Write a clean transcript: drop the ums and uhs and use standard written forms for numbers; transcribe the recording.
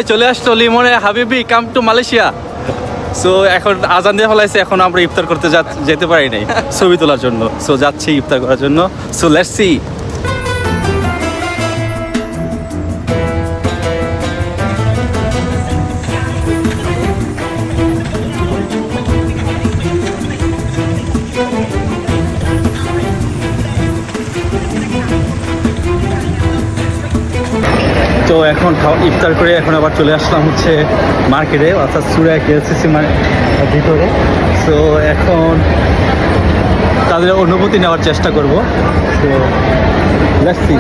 ভাই চলে আসতো লিমনে হাবিবি কাম টু মালয়েশিয়া। সো এখন আজান দিয়ে ফেলাইছে, এখন আমরা ইফতার করতে যেতে পারি নাই ছবি তোলার জন্য। সো যাচ্ছি ইফতার করার জন্য। So let's see. তো এখন ইফতার করে এখন আবার চলে আসলাম হচ্ছে মার্কেটে, অর্থাৎ সুরায়া কেএলসিসি ভিতরে। সো এখন তাদের অনুভূতি নেওয়ার চেষ্টা করব। তো লেটস সি।